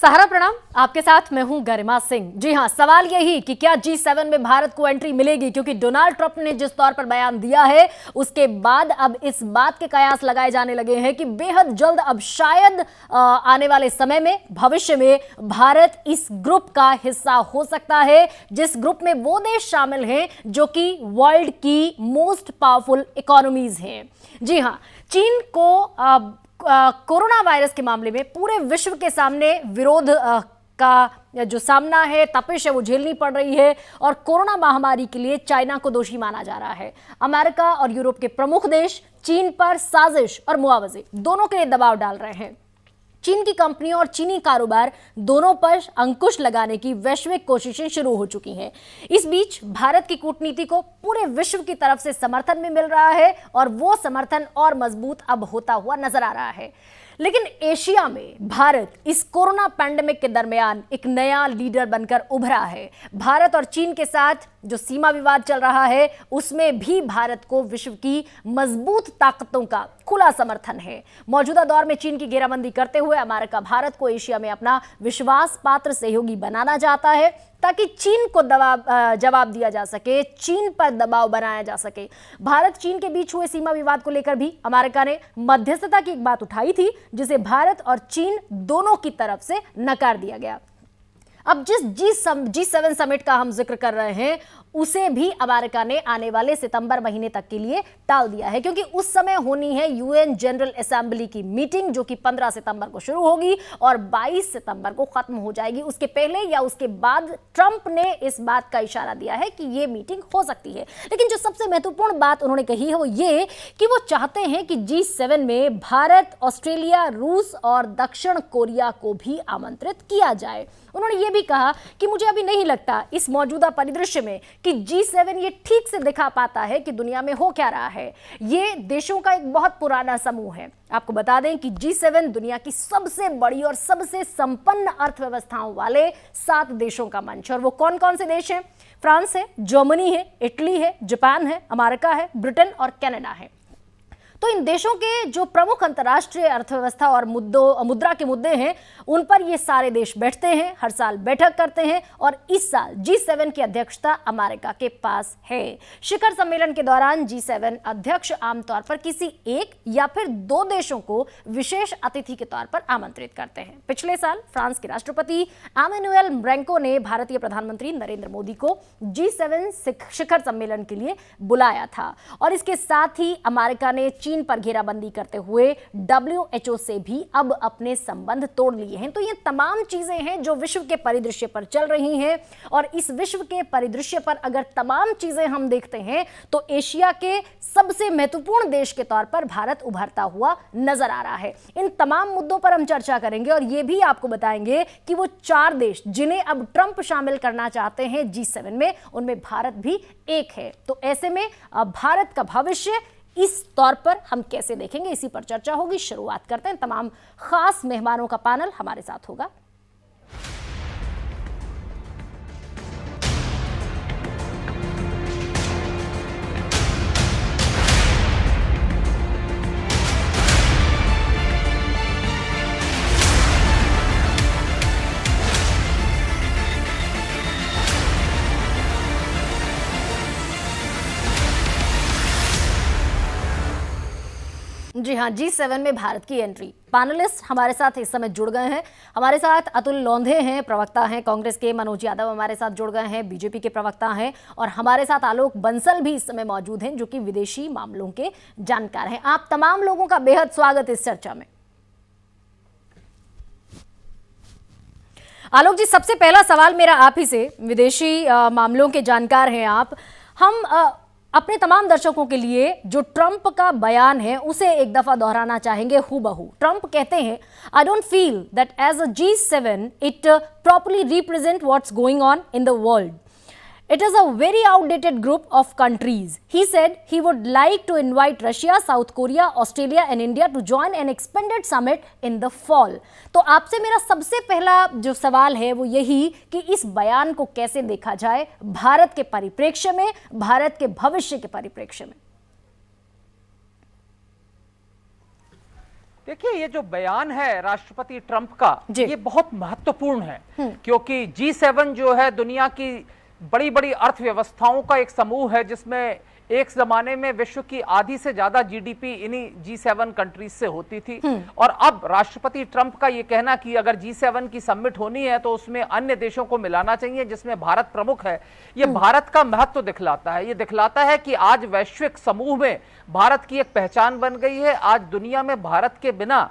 सहारा प्रणाम, आपके साथ मैं हूं गरिमा सिंह। जी हां, सवाल यही कि क्या G7 में भारत को एंट्री मिलेगी, क्योंकि डोनाल्ड ट्रंप ने जिस तौर पर बयान दिया है उसके बाद अब इस बात के कयास लगाए जाने लगे हैं कि बेहद जल्द, अब शायद आने वाले समय में, भविष्य में भारत इस ग्रुप का हिस्सा हो सकता है, जिस ग्रुप में वो देश शामिल हैं जो कि वर्ल्ड की मोस्ट पावरफुल इकोनॉमीज हैं। जी हां, चीन को कोरोना वायरस के मामले में पूरे विश्व के सामने विरोध का जो सामना है, तपिश है, वो झेलनी पड़ रही है और कोरोना महामारी के लिए चाइना को दोषी माना जा रहा है। अमेरिका और यूरोप के प्रमुख देश चीन पर साजिश और मुआवजे दोनों के लिए दबाव डाल रहे हैं। चीन की कंपनियों और चीनी कारोबार दोनों पर अंकुश लगाने की वैश्विक कोशिशें शुरू हो चुकी हैं। इस बीच भारत की कूटनीति को पूरे विश्व की तरफ से समर्थन भी मिल रहा है और वो समर्थन और मजबूत अब होता हुआ नजर आ रहा है। लेकिन एशिया में भारत इस कोरोना पैंडेमिक के दरमियान एक नया लीडर बनकर उभरा है। भारत और चीन के साथ जो सीमा विवाद चल रहा है उसमें भी भारत को विश्व की मजबूत ताकतों का खुला समर्थन है। मौजूदा दौर में चीन की घेराबंदी करते हुए अमेरिका भारत को एशिया में अपना विश्वास पात्र सहयोगी बनाना चाहता है, ताकि चीन को जवाब दिया जा सके, चीन पर दबाव बनाया जा सके। भारत चीन के बीच हुए सीमा विवाद को लेकर भी अमेरिका ने मध्यस्थता की एक बात उठाई थी, जिसे भारत और चीन दोनों की तरफ से नकार दिया गया। अब जिस G7 समिट का हम जिक्र कर रहे हैं उसे भी अमेरिका ने आने वाले सितंबर महीने तक के लिए टाल दिया है, क्योंकि उस समय होनी है यूएन जनरल असेंबली की मीटिंग, जो कि 15 सितंबर को शुरू होगी और 22 सितंबर को खत्म हो जाएगी। उसके पहले या उसके बाद ट्रंप ने इस बात का इशारा दिया है कि यह मीटिंग हो सकती है। लेकिन जो सबसे महत्वपूर्ण बात उन्होंने कही है वो ये कि वो चाहते हैं कि G7 में भारत, ऑस्ट्रेलिया, रूस और दक्षिण कोरिया को भी आमंत्रित किया जाए। उन्होंने ये भी कहा कि मुझे अभी नहीं लगता इस मौजूदा परिदृश्य में कि G7 ये ठीक से दिखा पाता है कि दुनिया में हो क्या रहा है। ये देशों का एक बहुत पुराना समूह है। आपको बता दें कि G7 दुनिया की सबसे बड़ी और सबसे संपन्न अर्थव्यवस्थाओं वाले 7 देशों का मंच है। और वो कौन कौन से देश हैं? फ्रांस है, जर्मनी है, इटली है, जापान है, अमेरिका है, ब्रिटेन और कनाडा है। तो इन देशों के जो प्रमुख अंतर्राष्ट्रीय अर्थव्यवस्था और मुद्रा के मुद्दे हैं उन पर ये सारे देश बैठते हैं, हर साल बैठक करते हैं और इस साल G7 की अध्यक्षता अमेरिका के पास है। शिखर सम्मेलन के दौरान G7 अध्यक्ष आमतौर पर किसी एक या फिर 2 देशों को विशेष अतिथि के तौर पर आमंत्रित करते हैं। पिछले साल फ्रांस के राष्ट्रपति एमेनुएल मैक्रों ने भारतीय प्रधानमंत्री नरेंद्र मोदी को G7 शिखर सम्मेलन के लिए बुलाया था और इसके साथ ही अमेरिका ने चीन पर घेराबंदी करते हुए WHO से भी अब अपने संबंध तोड़ लिए हैं। तो ये तमाम चीजें हैं जो विश्व के परिदृश्य पर चल रही हैं और इस विश्व के परिदृश्य पर अगर तमाम चीजें हम देखते हैं तो एशिया के सबसे महत्वपूर्ण देश के तौर पर भारत उभरता हुआ नजर आ रहा है। इन तमाम मुद्दों पर हम चर्चा करेंगे और ये भी आपको बताएंगे कि वो 4 देश जिन्हें अब ट्रंप शामिल करना चाहते हैं G7 में, उनमें भारत भी एक है। तो ऐसे में भारत का भविष्य इस तौर पर हम कैसे देखेंगे, इसी पर चर्चा होगी। शुरुआत करते हैं। तमाम खास मेहमानों का पैनल हमारे साथ होगा। जी हाँ, G7 में भारत की एंट्री। पैनलिस्ट हमारे साथ इस समय जुड़ गए हैं। हमारे साथ अतुल लोंधे हैं, प्रवक्ता हैं कांग्रेस के। मनोज यादव हमारे साथ जुड़ गए हैं, बीजेपी के प्रवक्ता हैं। और हमारे साथ आलोक बंसल भी इस समय मौजूद हैं, जो कि विदेशी मामलों के जानकार हैं। आप तमाम लोगों का बेहद स्वागत इस चर्चा में। आलोक जी, सबसे पहला सवाल मेरा आप ही से, विदेशी मामलों के जानकार हैं आप। हम अपने तमाम दर्शकों के लिए जो ट्रंप का बयान है उसे एक दफा दोहराना चाहेंगे हूबहू। ट्रंप कहते हैं, I don't feel that as a G7 it properly represent what's going on in the world. It is a very outdated group of countries. He said he would like to invite Russia, South Korea, Australia and India to join an expanded summit in the fall. तो आपसे मेरा सबसे पहला जो सवाल है वो यही कि इस बयान को कैसे देखा जाए भारत के परिप्रेक्ष्य में, भारत के भविष्य के परिप्रेक्ष्य में। देखिए, ये जो बयान है राष्ट्रपति ट्रंप का, ये बहुत महत्वपूर्ण है, क्योंकि G7 जो है दुनिया की बड़ी बड़ी अर्थव्यवस्थाओं का एक समूह है, जिसमें एक जमाने में विश्व की आधी से ज्यादा जीडीपी इन्हीं G7 कंट्रीज से होती थी। और अब राष्ट्रपति ट्रंप का ये कहना कि अगर G7 की समिट होनी है तो उसमें अन्य देशों को मिलाना चाहिए, जिसमें भारत प्रमुख है, ये भारत का महत्व दिखलाता है। ये दिखलाता है कि आज वैश्विक समूह में भारत की एक पहचान बन गई है। आज दुनिया में भारत के बिना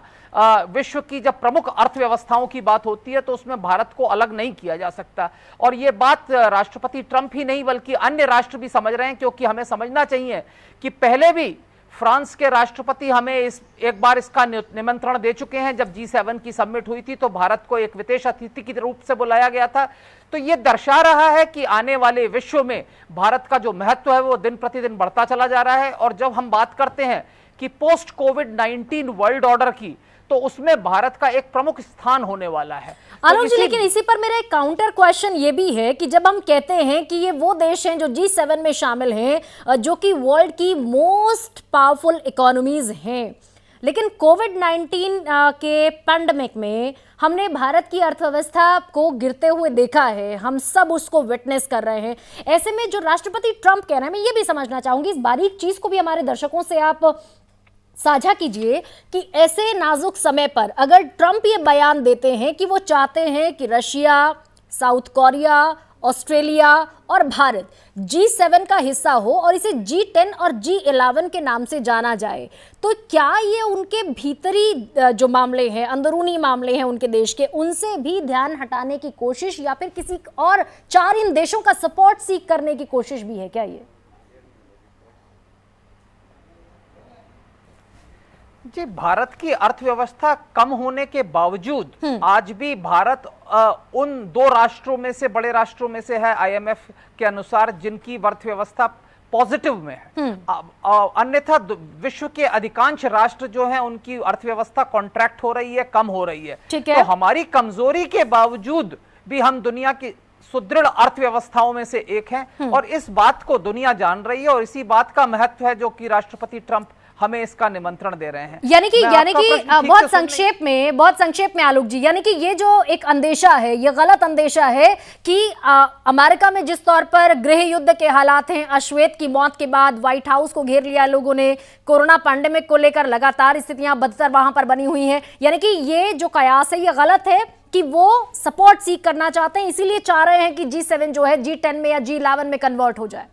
विश्व की जब प्रमुख अर्थव्यवस्थाओं की बात होती है तो उसमें भारत को अलग नहीं किया जा सकता। और ये बात राष्ट्रपति ट्रंप ही नहीं बल्कि अन्य राष्ट्र भी समझ रहे हैं, क्योंकि हमें समझना चाहिए कि पहले भी फ्रांस के राष्ट्रपति हमें एक बार इसका निमंत्रण दे चुके हैं। जब G7 की समिट हुई थी तो भारत को एक विशेष अतिथि के रूप से बुलाया गया था। तो ये दर्शा रहा है कि आने वाले विश्व में भारत का जो महत्व है वो दिन प्रतिदिन बढ़ता चला जा रहा है। और जब हम बात करते हैं कि पोस्ट कोविड-19 वर्ल्ड ऑर्डर की, तो उसमें भारत का एक प्रमुख स्थान होने वाला है। आलोक जी, लेकिन इसी पर मेरा एक काउंटर क्वेश्चन ये भी है कि जब हम कहते हैं कि ये वो देश हैं जो G7 में शामिल हैं, जो कि वर्ल्ड की मोस्ट पावरफुल इकोनॉमीज हैं, लेकिन कोविड-19 के पैंडेमिक में हमने भारत की अर्थव्यवस्था को गिरते हुए देखा है। हम सब उसको विटनेस कर रहे हैं। ऐसे में जो राष्ट्रपति ट्रंप कह रहे हैं, मैं ये भी समझना चाहूंगी, इस बारीक चीज को भी हमारे दर्शकों से आप साझा कीजिए कि ऐसे नाजुक समय पर अगर ट्रंप ये बयान देते हैं कि वो चाहते हैं कि रशिया, साउथ कोरिया, ऑस्ट्रेलिया और भारत G7 का हिस्सा हो और इसे G10 और G11 के नाम से जाना जाए, तो क्या ये उनके भीतरी जो मामले हैं, अंदरूनी मामले हैं उनके देश के, उनसे भी ध्यान हटाने की कोशिश या फिर किसी और 4 इन देशों का सपोर्ट सीख करने की कोशिश भी है क्या? ये जी, भारत की अर्थव्यवस्था कम होने के बावजूद आज भी भारत उन 2 राष्ट्रों में से, बड़े राष्ट्रों में से है IMF के अनुसार, जिनकी अर्थव्यवस्था पॉजिटिव में है। अन्यथा विश्व के अधिकांश राष्ट्र जो हैं उनकी अर्थव्यवस्था कॉन्ट्रैक्ट हो रही है, कम हो रही है। तो हमारी कमजोरी के बावजूद भी हम दुनिया की सुदृढ़ अर्थव्यवस्थाओं में से एक हैं और इस बात को दुनिया जान रही है और इसी बात का महत्व है जो कि राष्ट्रपति ट्रंप हमें इसका निमंत्रण दे रहे हैं। यानी कि बहुत संक्षेप में आलोक जी, यानी कि ये जो एक अंदेशा है, ये गलत अंदेशा है कि अमेरिका में जिस तौर पर गृह युद्ध के हालात हैं, अश्वेत की मौत के बाद व्हाइट हाउस को घेर लिया लोगों ने, कोरोना पैंडेमिक को लेकर लगातार स्थितियां बदतर वहां पर बनी हुई हैं, यानी कि ये जो कयास है ये गलत है कि वो सपोर्ट सीख करना चाहते हैं, इसीलिए चाह रहे हैं कि G7 जो है G10 में या G11 में कन्वर्ट हो जाए।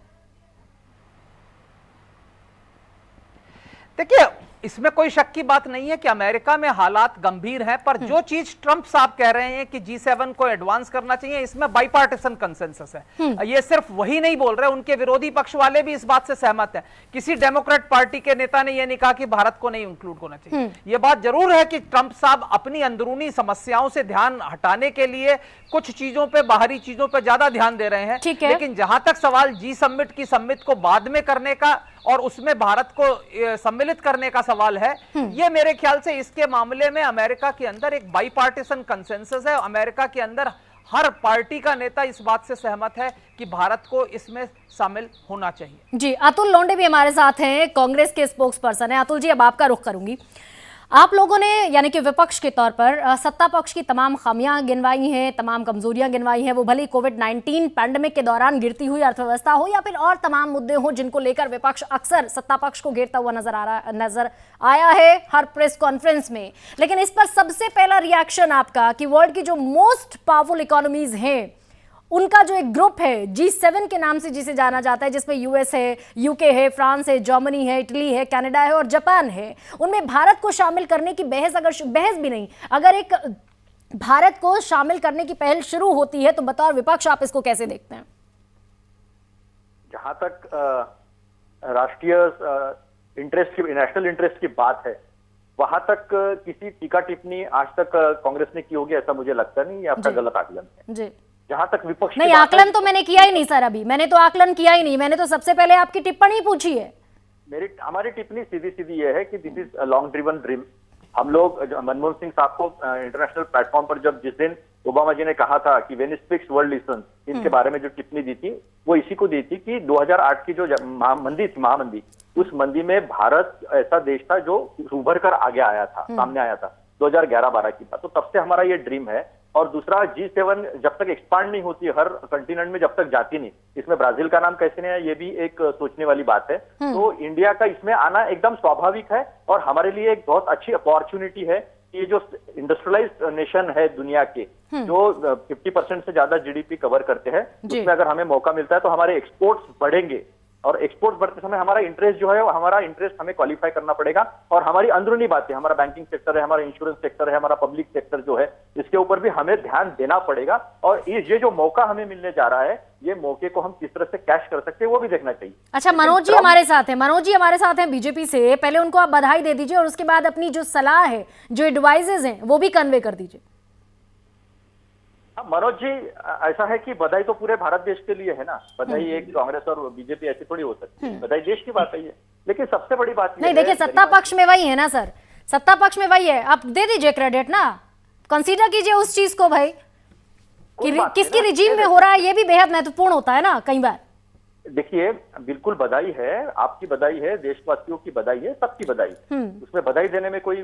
देखिए, इसमें कोई शक की बात नहीं है कि अमेरिका में हालात गंभीर हैं, पर जो चीज ट्रंप साहब कह रहे हैं कि G7 को एडवांस करना चाहिए, इसमें बाइपार्टिसन कंसेंसस है। ये सिर्फ वही नहीं बोल रहे, उनके विरोधी पक्ष वाले भी इस बात से सहमत हैं। किसी डेमोक्रेट पार्टी के नेता ने यह नहीं कहा कि भारत को नहीं इंक्लूड होना चाहिए। यह बात जरूर है कि ट्रंप साहब अपनी अंदरूनी समस्याओं से ध्यान हटाने के लिए कुछ चीजों पे, बाहरी चीजों पे ज्यादा ध्यान दे रहे हैं, लेकिन जहां तक सवाल G7 को बाद में करने का और उसमें भारत को सम्मिलित करने का सवाल है, ये मेरे ख्याल से इसके मामले में अमेरिका के अंदर एक बाइपार्टिसन कंसेंसस है। अमेरिका के अंदर हर पार्टी का नेता इस बात से सहमत है कि भारत को इसमें शामिल होना चाहिए। जी, अतुल लोंडे भी हमारे साथ हैं, कांग्रेस के स्पोक्स पर्सन है। अतुल जी, अब आपका रुख करूंगी। आप लोगों ने यानी कि विपक्ष के तौर पर सत्ता पक्ष की तमाम खामियां गिनवाई हैं, तमाम कमजोरियां गिनवाई हैं, वो भले कोविड-19 पैंडेमिक के दौरान गिरती हुई अर्थव्यवस्था हो या फिर और तमाम मुद्दे हो जिनको लेकर विपक्ष अक्सर सत्ता पक्ष को घेरता हुआ नजर आया है हर प्रेस कॉन्फ्रेंस में। लेकिन इस पर सबसे पहला रिएक्शन आपका कि वर्ल्ड की जो मोस्ट पावरफुल इकोनॉमीज हैं उनका जो एक ग्रुप है G7 के नाम से जिसे जाना जाता है, जिसमें US है, UK है, फ्रांस है, जर्मनी है, इटली है, कनाडा है और जापान है, उनमें भारत को शामिल करने की बहस भी नहीं, अगर एक भारत को शामिल करने की पहल शुरू होती है तो बतौर विपक्ष आप इसको कैसे देखते हैं? जहां तक राष्ट्रीय इंटरेस्ट की, नेशनल इंटरेस्ट की बात है, वहां तक किसी टीका टिप्पणी आज तक कांग्रेस ने की होगी ऐसा मुझे लगता नहीं। ये आपका गलत आकलन है। जी, जहां तक विपक्ष नहीं, आकलन तो मैंने किया ही नहीं सर, अभी मैंने तो आकलन किया ही नहीं, मैंने तो सबसे पहले आपकी टिप्पणी पूछी है। हमारी टिप्पणी सीधी सीधी ये है कि this is long driven dream. हम लोग मनमोहन सिंह साहब को इंटरनेशनल प्लेटफॉर्म पर जब जिस दिन ओबामा जी ने कहा था कि व्हेन स्पीक्स वर्ल्ड लिसन्स, इनके बारे में जो टिप्पणी दी थी वो इसी को दी थी कि 2008 की जो महामंदी, उस मंदी में भारत ऐसा देश था जो उभर कर आगे आया था, सामने आया था 2011-12 की बात। तो तब से हमारा ये ड्रीम है। और दूसरा, G7 जब तक एक्सपांड नहीं होती, हर कंटिनेंट में जब तक जाती नहीं, इसमें ब्राजील का नाम कैसे नहीं आया, ये भी एक सोचने वाली बात है। तो इंडिया का इसमें आना एकदम स्वाभाविक है और हमारे लिए एक बहुत अच्छी अपॉर्चुनिटी है। ये जो इंडस्ट्रियलाइज्ड नेशन है दुनिया के, जो 50% से ज्यादा जीडीपी कवर करते हैं, उसमें अगर हमें मौका मिलता है तो हमारे एक्सपोर्ट्स बढ़ेंगे। और एक्सपोर्ट बढ़ते समय हमारा इंटरेस्ट जो है, हमारा इंटरेस्ट हमें क्वालिफाई करना पड़ेगा। और हमारी अंदरूनी बातें, हमारा बैंकिंग सेक्टर है, हमारा इंश्योरेंस सेक्टर है, हमारा पब्लिक सेक्टर जो है, इसके ऊपर भी हमें ध्यान देना पड़ेगा। और ये जो मौका हमें मिलने जा रहा है, ये मौके को हम किस तरह से कैश कर सकते हैं वो भी देखना चाहिए। अच्छा, मनोज जी हमारे साथ हैं, मनोज जी हमारे साथ हैं बीजेपी से। पहले उनको आप बधाई दे दीजिए और उसके बाद अपनी जो सलाह है, जो एडवाइजेज हैं, वो भी कन्वे कर दीजिए। मनोज जी, ऐसा है कि बधाई तो पूरे भारत देश के लिए है ना। बधाई एक कांग्रेस और बीजेपी ऐसी थोड़ी हो सकती है, बधाई देश की बात है ये। लेकिन सबसे बड़ी बात नहीं, देखिए सत्ता पक्ष में वही है ना सर, सत्ता पक्ष में वही है। आप दे दीजिए क्रेडिट ना, कंसीडर कीजिए उस चीज को भाई कि किसकी रिजीम में हो रहा है, ये भी बेहद महत्वपूर्ण होता है ना कई बार। देखिए, बिल्कुल बधाई है, आपकी बधाई है, देशवासियों की बधाई है, सबकी बधाई। उसमें बधाई देने में कोई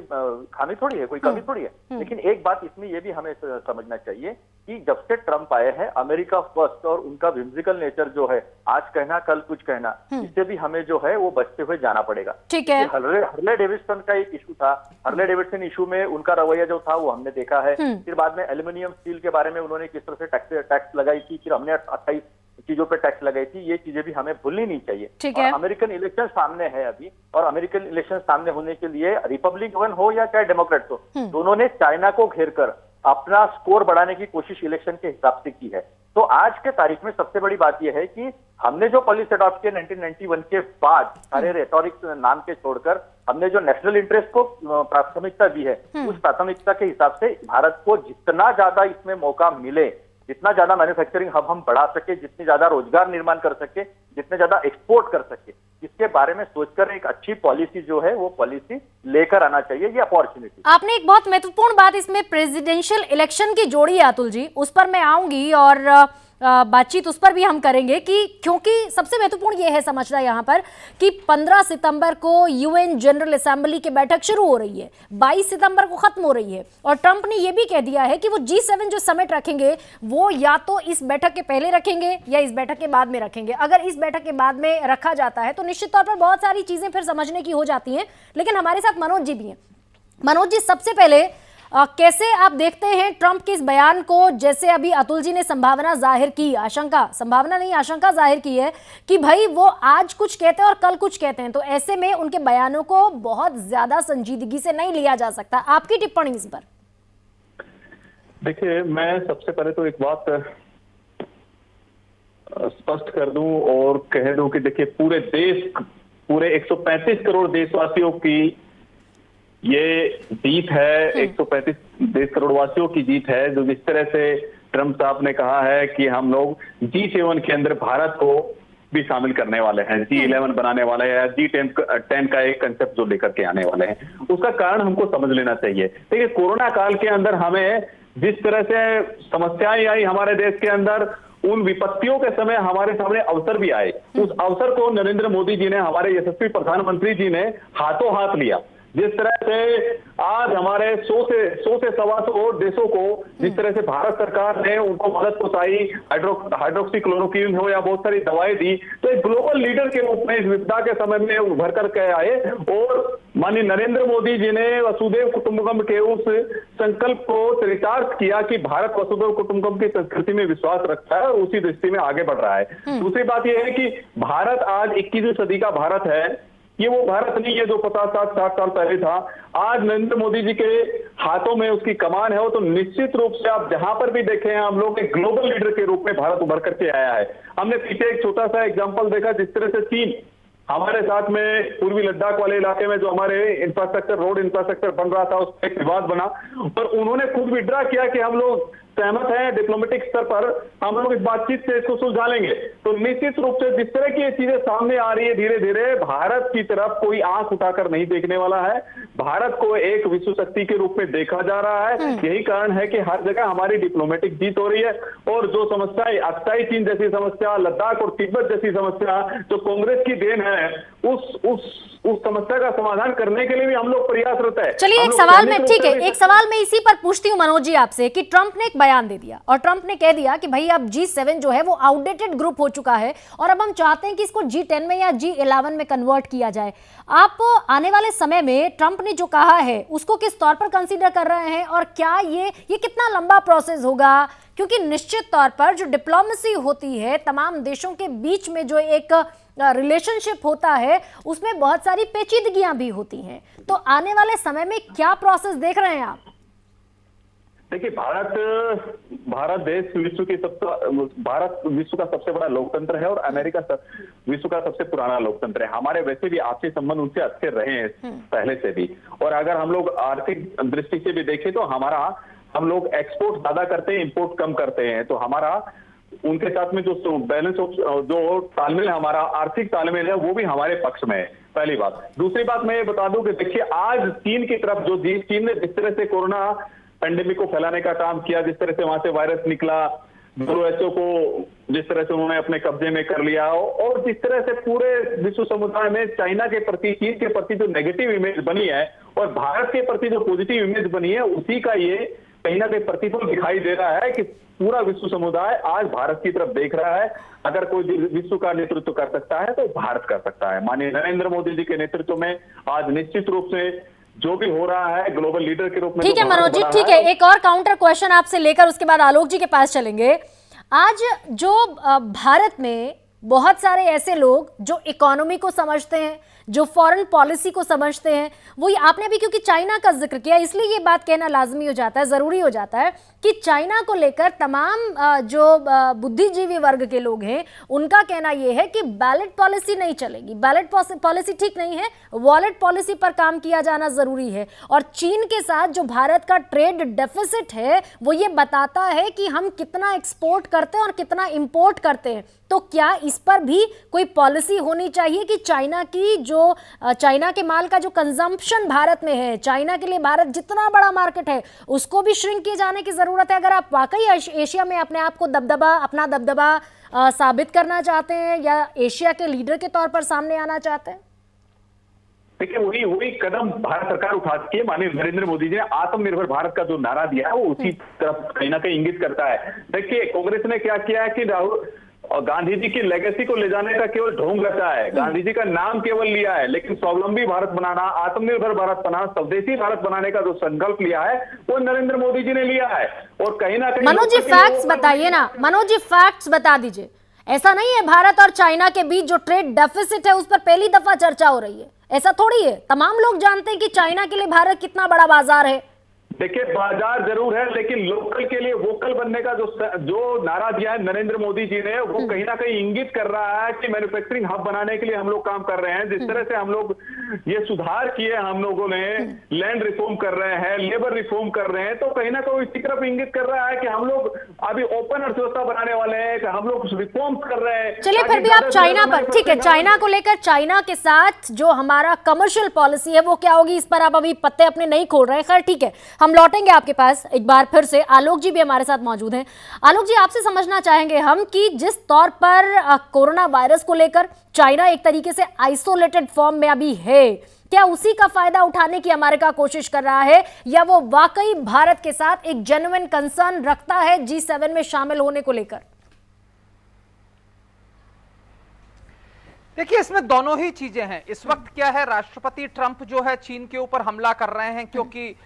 खामी थोड़ी है, कोई कमी थोड़ी है। लेकिन एक बात इसमें यह भी हमें समझना चाहिए कि जब से ट्रंप आए हैं, अमेरिका फर्स्ट और उनका व्हिम्सिकल नेचर जो है, आज कहना कल कुछ कहना, इससे भी हमें जो है वो बचते हुए जाना पड़ेगा। ठीक है। हर्ले डेविडसन का एक इशू था, हर्ले डेविडसन इशू में उनका रवैया जो था वो हमने देखा है। फिर बाद में एल्यूमिनियम स्टील के बारे में उन्होंने किस तरह से टैक्स लगाई थी, फिर हमने 28 चीजों पे टैक्स लगाई थी। ये चीजें भी हमें भूलनी नहीं चाहिए। ठीक है। अमेरिकन इलेक्शन सामने है अभी, और अमेरिकन इलेक्शन सामने होने के लिए रिपब्लिकन हो या चाहे डेमोक्रेट हो, दोनों ने चाइना को घेर कर अपना स्कोर बढ़ाने की कोशिश इलेक्शन के हिसाब से की है। तो आज के तारीख में सबसे बड़ी बात यह है कि हमने जो पॉलिसी अडॉप्ट किया 1991 के बाद, सारे रेटोरिक नाम के छोड़कर हमने जो नेशनल इंटरेस्ट को प्राथमिकता दी है, उस प्राथमिकता के हिसाब से भारत को जितना ज्यादा इसमें मौका मिले, जितना ज्यादा मैन्युफैक्चरिंग हब हम बढ़ा सके, जितनी ज्यादा रोजगार निर्माण कर सके, जितने ज्यादा एक्सपोर्ट कर सके, इसके बारे में सोचकर एक अच्छी पॉलिसी जो है वो पॉलिसी लेकर आना चाहिए। ये अपॉर्चुनिटी। आपने एक बहुत महत्वपूर्ण बात इसमें प्रेसिडेंशियल इलेक्शन की जोड़ी है अतुल जी, उस पर मैं आऊंगी और बातचीत उस पर भी हम करेंगे कि क्योंकि सबसे महत्वपूर्ण ये है समझना यहाँ पर कि 15 सितंबर को यूएन जनरल असेंबली की बैठक शुरू हो रही है, 22 सितंबर को खत्म हो रही है, और ट्रंप ने ये भी कह दिया है कि वो G7 जो समिट रखेंगे वो या तो इस बैठक के पहले रखेंगे या इस बैठक के बाद में रखेंगे। अगर इस बैठक के बाद में रखा जाता है तो निश्चित तौर पर बहुत सारी चीजें फिर समझने की हो जाती हैं। लेकिन हमारे साथ मनोज जी भी हैं। मनोज जी, सबसे पहले कैसे आप देखते हैं ट्रंप के इस बयान को? जैसे अभी अतुल जी ने संभावना जाहिर की, आशंका जाहिर की है कि भाई वो आज कुछ कहते हैं और कल कुछ कहते हैं, तो ऐसे में उनके बयानों को बहुत ज्यादा संजीदगी से नहीं लिया जा सकता। आपकी टिप्पणी इस पर? देखिए, मैं सबसे पहले तो एक बात स्पष्ट कर दूं और कह दूं कि देखिए, पूरे 135 करोड़ देशवासियों की ये जीत है। 135 देश करोड़ वासियों की जीत है, जो जिस तरह से ट्रंप साहब ने कहा है कि हम लोग G7 के अंदर भारत को भी शामिल करने वाले हैं, G11 बनाने वाले हैं, G10 का एक कंसेप्ट जो लेकर के आने वाले हैं, उसका कारण हमको समझ लेना चाहिए। देखिए, कोरोना काल के अंदर हमें जिस तरह से समस्याएं आई हमारे देश के अंदर, उन विपत्तियों के समय हमारे सामने अवसर भी आए। उस अवसर को नरेंद्र मोदी जी ने, हमारे यशस्वी प्रधानमंत्री जी ने हाथों हाथ लिया। जिस तरह से आज हमारे 100 से 125 देशों को जिस तरह से भारत सरकार ने उनको मदद पहुंचाई, हाइड्रोक्सी क्लोरोक्विन हो या बहुत सारी दवाएं दी, तो एक ग्लोबल लीडर के रूप में इस विपदा के समय में उभर करके आए। और माननीय नरेंद्र मोदी जी ने वसुधैव कुटुंबकम के उस संकल्प को चरितार्थ किया कि भारत वसुधैव कुटुंबकम की संस्कृति में विश्वास रखता है और उसी दृष्टि में आगे बढ़ रहा है। दूसरी बात यह है कि भारत आज 21वीं सदी का भारत है। ये वो भारत नहीं है जो 50-60 साल पहले था। आज नरेंद्र मोदी जी के हाथों में उसकी कमान है। वो तो निश्चित रूप से आप जहां पर भी देखें, हम लोग एक ग्लोबल लीडर के रूप में भारत उभर करके आया है। हमने पीछे एक छोटा सा एग्जांपल देखा, जिस तरह से चीन हमारे साथ में पूर्वी लद्दाख वाले इलाके में जो हमारे इंफ्रास्ट्रक्चर, रोड इंफ्रास्ट्रक्चर बन रहा था, उस पर एक विवाद बना और उन्होंने खुद विड्रा किया कि हम लोग सहमत हैं डिप्लोमेटिक स्तर पर, हम लोग इस बातचीत से इसको सुलझा लेंगे। तो निश्चित रूप से जिस तरह की ये चीजें सामने आ रही है धीरे धीरे, भारत की तरफ कोई आंख उठाकर नहीं देखने वाला है। भारत को एक विश्व शक्ति के रूप में देखा जा रहा है। यही कारण है कि हर जगह हमारी डिप्लोमेटिक जीत हो रही है। और जो समस्या अक्साई चीन जैसी समस्या, लद्दाख और तिब्बत जैसी समस्या जो कांग्रेस की देन है, उस समस्या का समाधान करने के लिए भी हम लोग प्रयासरत है। चलिए एक सवाल में, ठीक है, एक सवाल मैं इसी पर पूछती हूँ मनोज जी आपसे कि ट्रंप ने एक बयान दे दिया और ट्रंप ने कह दिया कि भाई अब G7 जो है वो आउटडेटेड ग्रुप हो चुका है और अब हम चाहते हैं कि इसको G10 में या G11 में कन्वर्ट किया जाए। आप आने वाले समय में ट्रंप ने जो कहा है उसको किस तौर पर कंसीडर कर रहे हैं और क्या ये कितना लंबा प्रोसेस होगा? क्योंकि निश्चित तौर पर जो डिप्लोमेसी होती है तमाम देशों के बीच में, जो एक रिलेशनशिप होता है, उसमें बहुत सारी पेचीदगियां भी होती हैं। तो आने वाले समय में क्या प्रोसेस देख रहे हैं आप? देखिए, भारत विश्व का सबसे बड़ा लोकतंत्र है और अमेरिका विश्व का सबसे पुराना लोकतंत्र है। हमारे वैसे भी आपसी संबंध उनसे अच्छे रहे हैं पहले से भी। और अगर हम लोग आर्थिक दृष्टि से भी देखें तो हम लोग एक्सपोर्ट ज्यादा करते हैं, इंपोर्ट कम करते हैं। तो हमारा उनके साथ में जो बैलेंस जो तालमेल, हमारा आर्थिक तालमेल है, वो भी हमारे पक्ष में है, पहली बात। दूसरी बात मैं ये बता दूं कि देखिए, आज चीन की तरफ चीन ने जिस तरह से कोरोना पेंडेमिक को फैलाने का काम किया, जिस तरह से वहां से वायरस निकला, WHO को जिस तरह से उन्होंने अपने कब्जे में कर लिया, और जिस तरह से पूरे विश्व समुदाय में चाइना के प्रति, चीन के प्रति जो नेगेटिव इमेज बनी है और भारत के प्रति जो पॉजिटिव इमेज बनी है, उसी का ये कहीं ना कहीं प्रतिफल दिखाई दे रहा है कि पूरा विश्व समुदाय आज भारत की तरफ देख रहा है। अगर कोई विश्व का नेतृत्व कर सकता है तो भारत कर सकता है। माननीय नरेंद्र मोदी जी के नेतृत्व में आज निश्चित रूप से जो भी हो रहा है ग्लोबल लीडर के रूप में। ठीक है मनोज जी, ठीक है, एक और काउंटर क्वेश्चन आपसे लेकर उसके बाद आलोक जी के पास चलेंगे। आज जो भारत में बहुत सारे ऐसे लोग जो इकोनॉमी को समझते हैं, जो फॉरेन पॉलिसी को समझते हैं, वो आपने अभी क्योंकि चाइना का जिक्र किया इसलिए ये बात कहना लाजमी हो जाता है, जरूरी हो जाता है कि चाइना को लेकर तमाम जो बुद्धिजीवी वर्ग के लोग हैं उनका कहना ये है कि बैलेट पॉलिसी नहीं चलेगी, बैलेट पॉलिसी ठीक नहीं है, वॉलेट पॉलिसी पर काम किया जाना जरूरी है। और चीन के साथ जो भारत का ट्रेड डेफिसिट है वो ये बताता है कि हम कितना एक्सपोर्ट करते हैं और कितना इंपोर्ट करते हैं। तो क्या इस पर भी कोई पॉलिसी होनी चाहिए कि चाइना के माल का जो कंजम्पशन भारत में है, चाइना के लिए भारत जितना बड़ा मार्केट है उसको भी श्रिंक किए जाने की जरूरत है, अगर आप वाकई एशिया में अपने आप को अपना दबदबा साबित करना चाहते हैं या एशिया के लीडर के तौर पर सामने आना चाहते हैं? देखिए, वही कदम भारत सरकार उठाती है। माननीय नरेंद्र मोदी जी ने आत्मनिर्भर भारत का जो नारा दिया है वो उसी तरफ कहीं ना कहीं इंगित करता है। देखिए, कांग्रेस ने क्या किया है कि राहुल और गांधी जी की लेगेसी को ले जाने का केवल ढोंग रचा है, गांधी जी का नाम केवल लिया है, लेकिन स्वावलंबी भारत बनाना, आत्मनिर्भर भारत बनाना, स्वदेशी भारत बनाने का जो संकल्प लिया है वो नरेंद्र मोदी जी ने लिया है। और कहीं ना कहीं मनोज जी फैक्ट्स बताइए ना, मनोज जी फैक्ट्स बता दीजिए। ऐसा नहीं है भारत और चाइना के बीच जो ट्रेड डेफिसिट है उस पर पहली दफा चर्चा हो रही है, ऐसा थोड़ी है। तमाम लोग जानते हैं कि चाइना के लिए भारत कितना बड़ा बाजार है। देखिए, बाजार जरूर है, लेकिन लोकल के लिए वोकल बनने का जो नारा दिया है नरेंद्र मोदी जी ने, वो कहीं ना कहीं इंगित कर रहा है कि मैन्युफैक्चरिंग हब बनाने के लिए हम लोग काम कर रहे हैं। जिस तरह से हम लोग ये सुधार किए, हम लोगों ने लैंड रिफॉर्म कर रहे हैं, लेबर रिफॉर्म कर रहे हैं, तो कहीं ना कहीं इसी तरफ इंगित कर रहा है कि हम लोग अभी ओपन अर्थव्यवस्था बनाने वाले हैं, कि हम लोग रिफॉर्म कर रहे हैं। चलिए फिर भी आप चाइना पर, ठीक है, चाइना को लेकर, चाइना के साथ जो हमारा कमर्शियल पॉलिसी है वो क्या होगी, इस पर आप अभी पत्ते अपने नहीं खोल रहे हैं। खैर ठीक है, हम लौटेंगे आपके पास एक बार फिर से। आलोक जी भी हमारे साथ मौजूद हैं। आलोक जी, आपसे समझना चाहेंगे हम कि जिस तौर पर कोरोना वायरस को लेकर चाइना एक तरीके से आइसोलेटेड फॉर्म में अभी है, क्या उसी का फायदा उठाने की अमेरिका कोशिश कर रहा है या वो वाकई भारत के साथ एक जेन्युइन कंसर्न रखता है G7 में शामिल होने को लेकर? देखिए, इसमें दोनों ही चीजें हैं। इस वक्त क्या है, राष्ट्रपति ट्रंप जो है चीन के ऊपर हमला कर रहे हैं, क्योंकि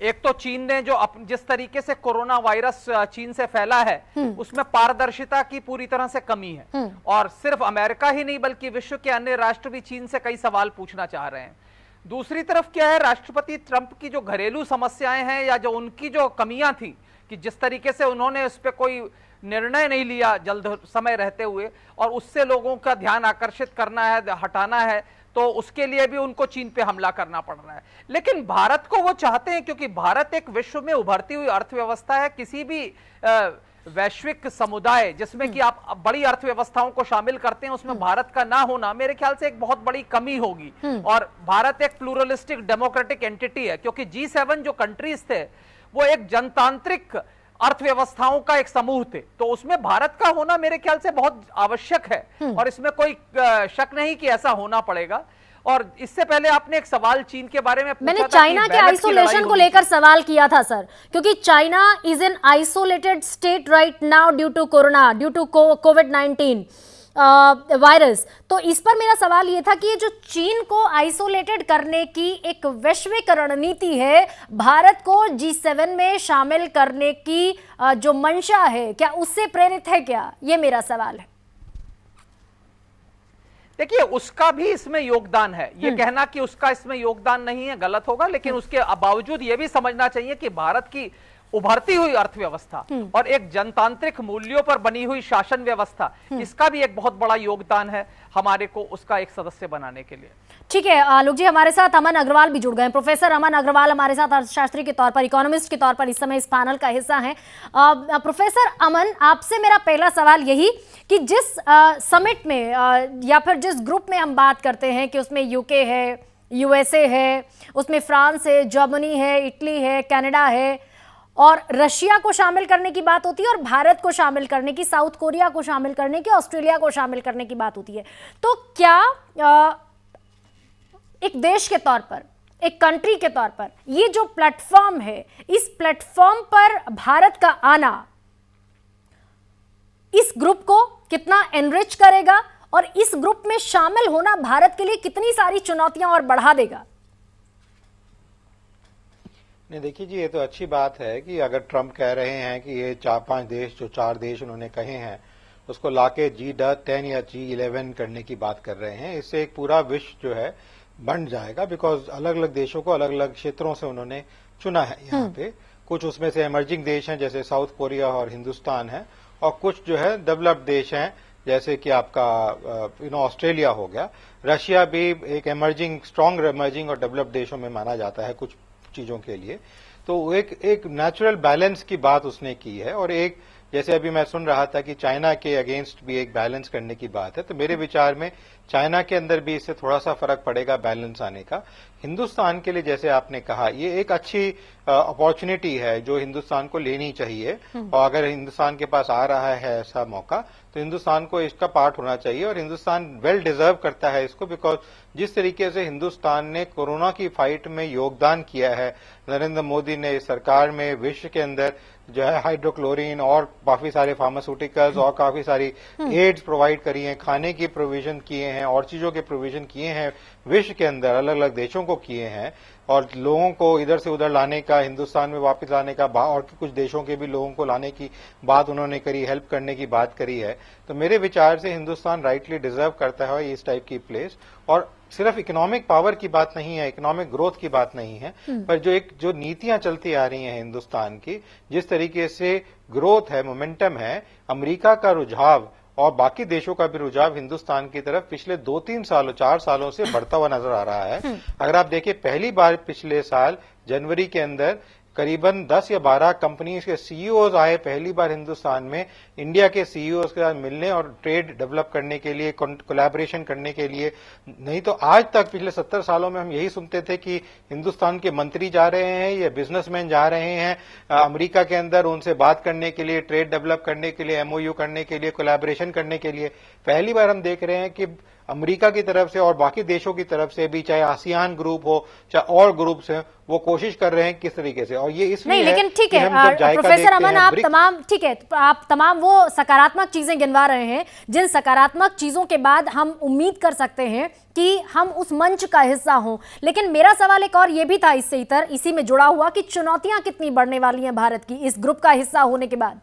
एक तो चीन ने जो जिस तरीके से कोरोना वायरस चीन से फैला है उसमें पारदर्शिता की पूरी तरह से कमी है, और सिर्फ अमेरिका ही नहीं बल्कि विश्व के अन्य राष्ट्र भी चीन से कई सवाल पूछना चाह रहे हैं। दूसरी तरफ क्या है, राष्ट्रपति ट्रंप की जो घरेलू समस्याएं हैं या जो उनकी जो कमियां थी कि जिस तरीके से उन्होंने उस पर कोई निर्णय नहीं लिया जल्द समय रहते हुए और उससे लोगों का ध्यान आकर्षित करना है, हटाना है, तो उसके लिए भी उनको चीन पे हमला करना पड़ रहा है। लेकिन भारत को वो चाहते हैं, क्योंकि भारत एक विश्व में उभरती हुई अर्थव्यवस्था है। किसी भी वैश्विक समुदाय जिसमें कि आप बड़ी अर्थव्यवस्थाओं को शामिल करते हैं, उसमें भारत का ना होना मेरे ख्याल से एक बहुत बड़ी कमी होगी। और भारत एक प्लूरलिस्टिक डेमोक्रेटिक एंटिटी है, क्योंकि G7 जो कंट्रीज थे वो एक जनतांत्रिक अर्थव्यवस्थाओं का एक समूह थे, तो उसमें भारत का होना मेरे ख्याल से बहुत आवश्यक है और इसमें कोई शक नहीं कि ऐसा होना पड़ेगा। और इससे पहले आपने एक सवाल चीन के बारे में पूछा मैंने था चाइना के आइसोलेशन को लेकर सवाल किया था सर, क्योंकि China is an isolated state right now due to corona, due to कोविड-19 वायरस। तो इस पर मेरा सवाल ये था कि ये जो चीन को आइसोलेटेड करने की एक वैश्विक रणनीति है, भारत को G7 में शामिल करने की जो मंशा है, क्या उससे प्रेरित है क्या? ये मेरा सवाल है। देखिए, उसका भी इसमें योगदान है। ये कहना कि उसका इसमें योगदान नहीं है गलत होगा, लेकिन उसके बावजूद ये भी समझना चाहिए कि भारत की उभरती हुई अर्थव्यवस्था और एक जनतांत्रिक मूल्यों पर बनी हुई शासन व्यवस्था, इसका भी एक बहुत बड़ा योगदान है हमारे को उसका एक सदस्य बनाने के लिए। ठीक है आलोक जी, हमारे साथ अमन अग्रवाल भी जुड़ गए हैं। प्रोफेसर अमन अग्रवाल हमारे साथ अर्थशास्त्री के तौर पर, इकोनॉमिस्ट के तौर पर इस समय इस पैनल का हिस्सा हैं। प्रोफेसर अमन, आपसे मेरा पहला सवाल यही कि जिस समिट में या फिर जिस ग्रुप में हम बात करते हैं कि उसमें यूके है, यूएसए है, उसमें फ्रांस है, जर्मनी है, इटली है, कनाडा है और रशिया को शामिल करने की बात होती है और भारत को शामिल करने की, साउथ कोरिया को शामिल करने की, ऑस्ट्रेलिया को शामिल करने की बात होती है, तो क्या एक देश के तौर पर, एक कंट्री के तौर पर ये जो प्लेटफॉर्म है, इस प्लेटफॉर्म पर भारत का आना इस ग्रुप को कितना एनरिच करेगा और इस ग्रुप में शामिल होना भारत के लिए कितनी सारी चुनौतियां और बढ़ा देगा? नहीं, देखिए जी, ये तो अच्छी बात है कि अगर ट्रंप कह रहे हैं कि ये 4-5 देश, जो 4 देश उन्होंने कहे हैं, उसको लाके G10 या G11 करने की बात कर रहे हैं। इससे एक पूरा विश्व जो है बन जाएगा, बिकॉज अलग अलग देशों को अलग अलग क्षेत्रों से उन्होंने चुना है यहाँ पे। कुछ उसमें से इमर्जिंग देश हैं जैसे साउथ कोरिया और हिंदुस्तान है, और कुछ जो है डेवलप्ड देश हैं जैसे कि आपका ऑस्ट्रेलिया हो गया। रशिया भी एक स्ट्रांग इमर्जिंग और डेवलप्ड देशों में माना जाता है कुछ चीजों के लिए। तो एक नेचुरल बैलेंस की बात उसने की है, और एक जैसे अभी मैं सुन रहा था कि चाइना के अगेंस्ट भी एक बैलेंस करने की बात है, तो मेरे विचार में चाइना के अंदर भी इससे थोड़ा सा फर्क पड़ेगा बैलेंस आने का। हिंदुस्तान के लिए जैसे आपने कहा, ये एक अच्छी अपॉर्चुनिटी है जो हिंदुस्तान को लेनी चाहिए, और अगर हिंदुस्तान के पास आ रहा है ऐसा मौका तो हिंदुस्तान को इसका पार्ट होना चाहिए, और हिंदुस्तान वेल डिजर्व करता है इसको, बिकॉज जिस तरीके से हिंदुस्तान ने कोरोना की फाइट में योगदान किया है, नरेंद्र मोदी ने सरकार में विश्व के अंदर जो है हाइड्रोक्लोरिन और काफी सारे फार्मास्यूटिकल्स और काफी सारी एड्स प्रोवाइड करी हैं, खाने की प्रोविजन किए हैं और चीजों के प्रोविजन किए हैं, विश्व के अंदर अलग अलग देशों को किए हैं, और लोगों को इधर से उधर लाने का, हिंदुस्तान में वापस लाने का, और कुछ देशों के भी लोगों को लाने की बात उन्होंने करी, हेल्प करने की बात करी है। तो मेरे विचार से हिंदुस्तान राइटली डिजर्व करता है इस टाइप की प्लेस। और सिर्फ इकोनॉमिक पावर की बात नहीं है, इकोनॉमिक ग्रोथ की बात नहीं है, पर जो नीतियां चलती आ रही हैं हिंदुस्तान की, जिस तरीके से ग्रोथ है, मोमेंटम है, अमेरिका का रुझाव और बाकी देशों का भी रुझाव हिंदुस्तान की तरफ पिछले 2-3 सालों 4 सालों से बढ़ता हुआ नजर आ रहा है। अगर आप देखिए, पहली बार पिछले साल जनवरी के अंदर करीबन 10 या 12 कंपनीज के सीईओज आए पहली बार हिंदुस्तान में, इंडिया के सीईओज के साथ मिलने और ट्रेड डेवलप करने के लिए, कोलैबोरेशन करने के लिए। नहीं तो आज तक पिछले 70 सालों में हम यही सुनते थे कि हिंदुस्तान के मंत्री जा रहे हैं या बिजनेसमैन जा रहे हैं अमेरिका के अंदर उनसे बात करने के लिए, ट्रेड डेवलप करने के लिए, एमओयू करने के लिए, कोलैबोरेशन करने के लिए। पहली बार हम देख रहे हैं कि अमेरिका की तरफ से और बाकी देशों की तरफ से भी, चाहे आसियान ग्रुप हो चाहे और ग्रुप्स हैं, वो कोशिश कर रहे हैं किस तरीके से। और ये इसलिए नहीं, लेकिन ठीक है प्रोफेसर अमन, आप तमाम ठीक है, आप तमाम वो सकारात्मक चीजें गिनवा रहे हैं जिन सकारात्मक चीजों के बाद हम उम्मीद कर सकते हैं कि हम उस मंच का हिस्सा हों। लेकिन मेरा सवाल एक और ये भी था इससे इसी में जुड़ा हुआ कि चुनौतियां कितनी बढ़ने वाली हैं भारत की इस ग्रुप का हिस्सा होने के बाद?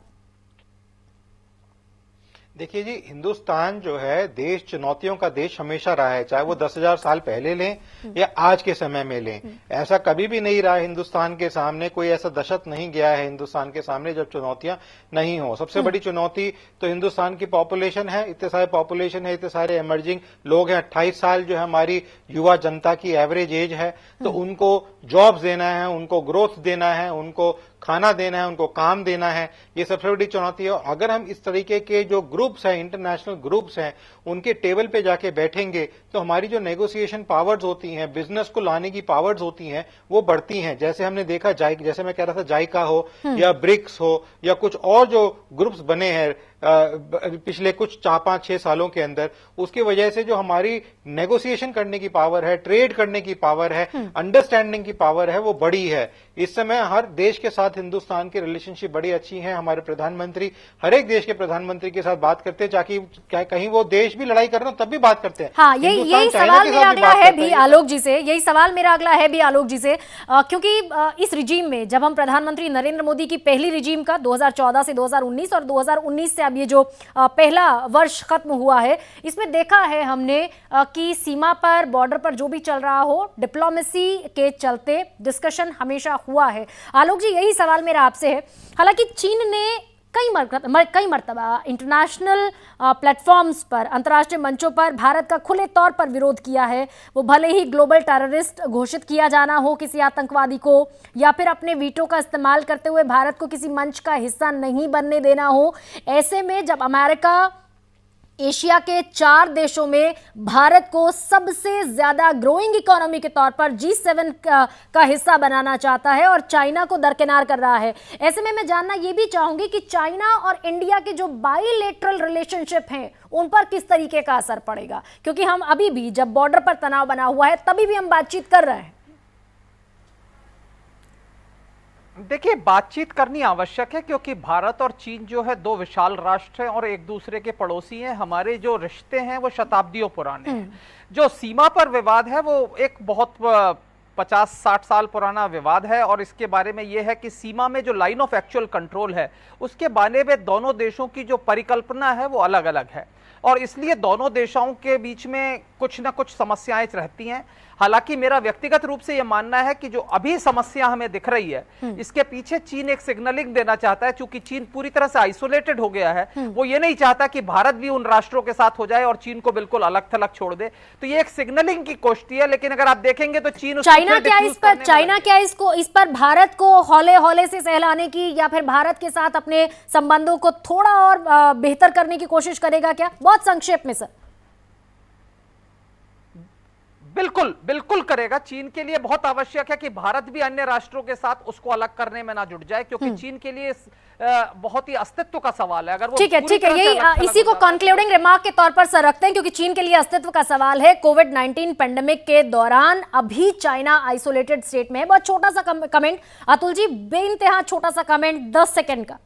देखिए जी, हिंदुस्तान जो है देश चुनौतियों का देश हमेशा रहा है, चाहे वो 10,000 साल पहले लें या आज के समय में लें। ऐसा कभी भी नहीं रहा हिंदुस्तान के सामने, कोई ऐसा दशक नहीं गया है हिंदुस्तान के सामने जब चुनौतियां नहीं हो। सबसे बड़ी चुनौती तो हिंदुस्तान की पॉपुलेशन है, इतने सारे पॉपुलेशन है, इतने सारे इमर्जिंग लोग हैं। 28 साल जो है हमारी युवा जनता की एवरेज एज है, तो उनको जॉब्स देना है, उनको ग्रोथ देना है, उनको खाना देना है, उनको काम देना है, ये सबसे बड़ी चुनौती है। अगर हम इस तरीके के जो ग्रुप्स हैं, इंटरनेशनल ग्रुप्स हैं, उनके टेबल पे जाके बैठेंगे तो हमारी जो नेगोशिएशन पावर्स होती हैं, बिजनेस को लाने की पावर्स होती हैं, वो बढ़ती हैं। जैसे हमने देखा जैसे मैं कह रहा था जाइका हो या ब्रिक्स हो या कुछ और जो ग्रुप्स बने हैं पिछले कुछ 4-5-6 सालों के अंदर, उसकी वजह से जो हमारी नेगोशिएशन करने की पावर है, ट्रेड करने की पावर है, अंडरस्टैंडिंग की पावर है, वो बड़ी है। इस समय हर देश के साथ हिंदुस्तान की रिलेशनशिप बड़ी अच्छी है। हमारे प्रधानमंत्री हर एक देश के प्रधानमंत्री के साथ बात करते हैं, ताकि कहीं वो देश भी लड़ाई कर रहे हो तब भी बात करते हैं। हाँ, यही सवाल मेरा अगला है भी आलोक जी से, यही सवाल मेरा अगला है भी आलोक जी से, क्योंकि इस रिजीम में जब हम प्रधानमंत्री नरेंद्र मोदी की पहली रिजीम का 2014 से 2019 और 2019 से अब ये जो पहला वर्ष खत्म हुआ है, इसमें देखा है हमने कि सीमा पर, बॉर्डर पर जो भी चल रहा हो, डिप्लोमेसी के चलते डिस्कशन हमेशा हुआ है। आलोक जी, यही सवाल मेरा आपसे है। हालांकि चीन ने कई मर्तबा इंटरनेशनल प्लेटफॉर्म्स पर, अंतर्राष्ट्रीय मंचों पर भारत का खुले तौर पर विरोध किया है। वो भले ही ग्लोबल टेररिस्ट घोषित किया जाना हो किसी आतंकवादी को, या फिर अपने वीटो का इस्तेमाल करते हुए भारत को किसी मंच का हिस्सा नहीं बनने देना हो। ऐसे में जब अमेरिका एशिया के 4 देशों में भारत को सबसे ज्यादा ग्रोइंग इकोनॉमी के तौर पर G7 का हिस्सा बनाना चाहता है और चाइना को दरकिनार कर रहा है, ऐसे में मैं जानना ये भी चाहूंगी कि चाइना और इंडिया के जो बाइलेटरल रिलेशनशिप हैं उन पर किस तरीके का असर पड़ेगा, क्योंकि हम अभी भी जब बॉर्डर पर तनाव बना हुआ है तभी भी हम बातचीत कर रहे हैं। देखिए, बातचीत करनी आवश्यक है, क्योंकि भारत और चीन जो है 2 विशाल राष्ट्र हैं और एक दूसरे के पड़ोसी हैं। हमारे जो रिश्ते हैं वो शताब्दियों पुराने हैं। जो सीमा पर विवाद है वो एक बहुत 50-60 साल पुराना विवाद है, और इसके बारे में यह है कि सीमा में जो लाइन ऑफ एक्चुअल कंट्रोल है उसके बारे में दोनों देशों की जो परिकल्पना है वो अलग अलग है, और इसलिए दोनों देशों के बीच में कुछ ना कुछ समस्याएं रहती हैं। हालांकि मेरा व्यक्तिगत रूप से यह मानना है कि जो अभी समस्या हमें दिख रही है इसके पीछे चीन एक सिग्नलिंग देना चाहता है। चूंकि चीन पूरी तरह से आइसोलेटेड हो गया है, वो ये नहीं चाहता कि भारत भी उन राष्ट्रों के साथ हो जाए और चीन को बिल्कुल अलग थलग छोड़ दे। तो ये एक सिग्नलिंग की कोशिश है, लेकिन अगर आप देखेंगे तो चाइना क्या इस पर भारत को हौले हौले से सहलाने की, या फिर भारत के साथ अपने संबंधों को थोड़ा और बेहतर करने की कोशिश करेगा क्या? बहुत संक्षेप में सर। बिल्कुल बिल्कुल करेगा। चीन के लिए बहुत आवश्यक है कि भारत भी अन्य राष्ट्रों के साथ उसको अलग करने में ना जुट जाए, क्योंकि चीन के लिए बहुत ही अस्तित्व का सवाल है। अगर वो ठीक है, यही इसी को कंक्लूडिंग रिमार्क के तौर पर सर रखते हैं, क्योंकि चीन के लिए अस्तित्व का सवाल है। कोविड-19 पेंडेमिक के दौरान अभी चाइना आइसोलेटेड स्टेट में है। बहुत छोटा सा कमेंट अतुल जी, बेइंतहा छोटा सा कमेंट 10 सेकेंड का।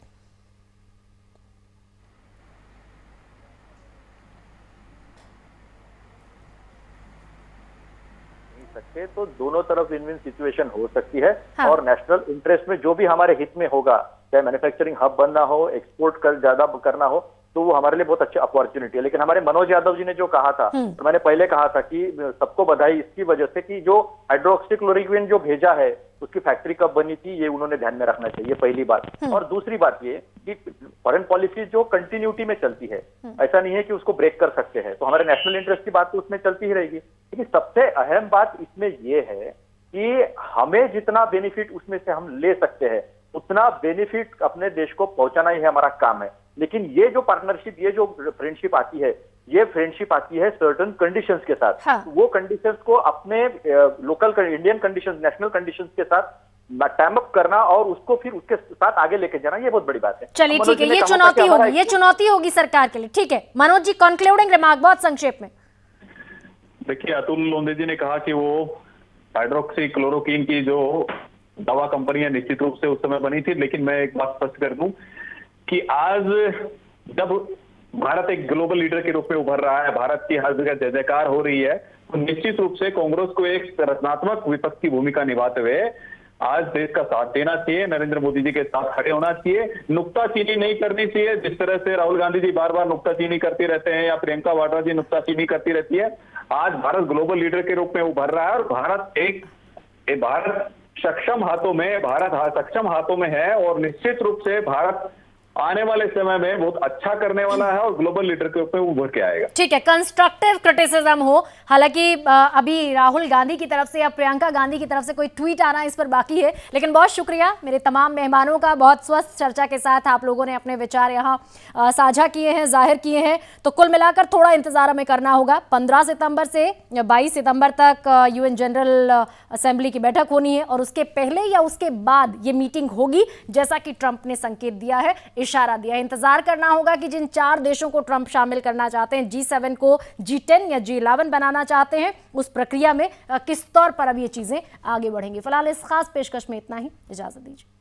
तो दोनों तरफ विन विन सिचुएशन हो सकती है। हाँ। और नेशनल इंटरेस्ट में जो भी हमारे हित में होगा, चाहे मैन्युफैक्चरिंग हब बनना हो, एक्सपोर्ट कर ज्यादा करना हो, तो वो हमारे लिए बहुत अच्छी अपॉर्चुनिटी है। लेकिन हमारे मनोज यादव जी ने जो कहा था, तो मैंने पहले कहा था कि सबको बधाई इसकी वजह से कि जो हाइड्रोक्सीक्लोरोक्विन जो भेजा है उसकी फैक्ट्री कब बनी थी, ये उन्होंने ध्यान में रखना चाहिए, पहली बात। और दूसरी बात ये कि फॉरेन पॉलिसी जो कंटिन्यूटी में चलती है, ऐसा नहीं है कि उसको ब्रेक कर सकते हैं। तो हमारे नेशनल इंटरेस्ट की बात तो उसमें चलती ही रहेगी। लेकिन सबसे अहम बात इसमें ये है कि हमें जितना बेनिफिट उसमें से हम ले सकते हैं उतना बेनिफिट अपने देश को पहुंचाना ही हमारा काम है। लेकिन ये जो पार्टनरशिप, ये जो फ्रेंडशिप आती है, ये फ्रेंडशिप आती है सर्टेन कंडीशंस के साथ। हाँ। वो कंडीशंस को अपने local Indian conditions, national conditions के साथ टाइम अप करना और उसको फिर उसके साथ आगे लेके जाना, ये बहुत बड़ी बात है। चलिए ठीक है, ये चुनौती होगी सरकार के लिए। ठीक है मनोज जी, कंक्लूडिंग रिमार्क बहुत संक्षेप में। देखिए, अतुल लोंदे जी ने कहा कि वो हाइड्रोक्सी क्लोरोक्विन की जो दवा कंपनियां निश्चित रूप से उस समय बनी थी, लेकिन मैं एक बात स्पष्ट कर दूं कि आज जब भारत एक ग्लोबल लीडर के रूप में उभर रहा है, भारत की हर जगह जय जयकार हो रही है, तो निश्चित रूप से कांग्रेस को एक रचनात्मक विपक्ष की भूमिका निभाते हुए आज देश का साथ देना चाहिए, नरेंद्र मोदी जी के साथ खड़े होना चाहिए, नुक्ताचीनी नहीं करनी चाहिए। जिस तरह से राहुल गांधी जी बार बार नुक्ताचीनी करते रहते हैं या प्रियंका वाड्रा जी नुक्ताचीनी करती रहती है, आज भारत ग्लोबल लीडर के रूप में उभर रहा है और भारत सक्षम हाथों में है और निश्चित रूप से भारत आने वाले समय में बहुत अच्छा करने वाला है और ग्लोबल लीडर के रूप में उभर के आएगा। ठीक है, कंस्ट्रक्टिव क्रिटिसिज्म हो, हालांकि अभी राहुल गांधी की तरफ से या प्रियंका गांधी की तरफ से कोई ट्वीट आना इस पर बाकी है। लेकिन बहुत शुक्रिया मेरे तमाम मेहमानों का, बहुत स्वस्थ चर्चा के साथ आप लोगों ने अपने विचार यहाँ साझा किए हैं, जाहिर किए हैं। तो कुल मिलाकर थोड़ा इंतजार हमें करना होगा। 15 सितंबर से 22 सितंबर तक यूएन जनरल असेंबली की बैठक होनी है और उसके पहले या उसके बाद ये मीटिंग होगी, जैसा कि ट्रंप ने संकेत दिया है, इशारा दिया है। इंतजार करना होगा कि जिन 4 देशों को ट्रंप शामिल करना चाहते हैं, G7 को G10 या G11 बनाना चाहते हैं, उस प्रक्रिया में किस तौर पर अब ये चीजें आगे बढ़ेंगी। फिलहाल इस खास पेशकश में इतना ही, इजाजत दीजिए।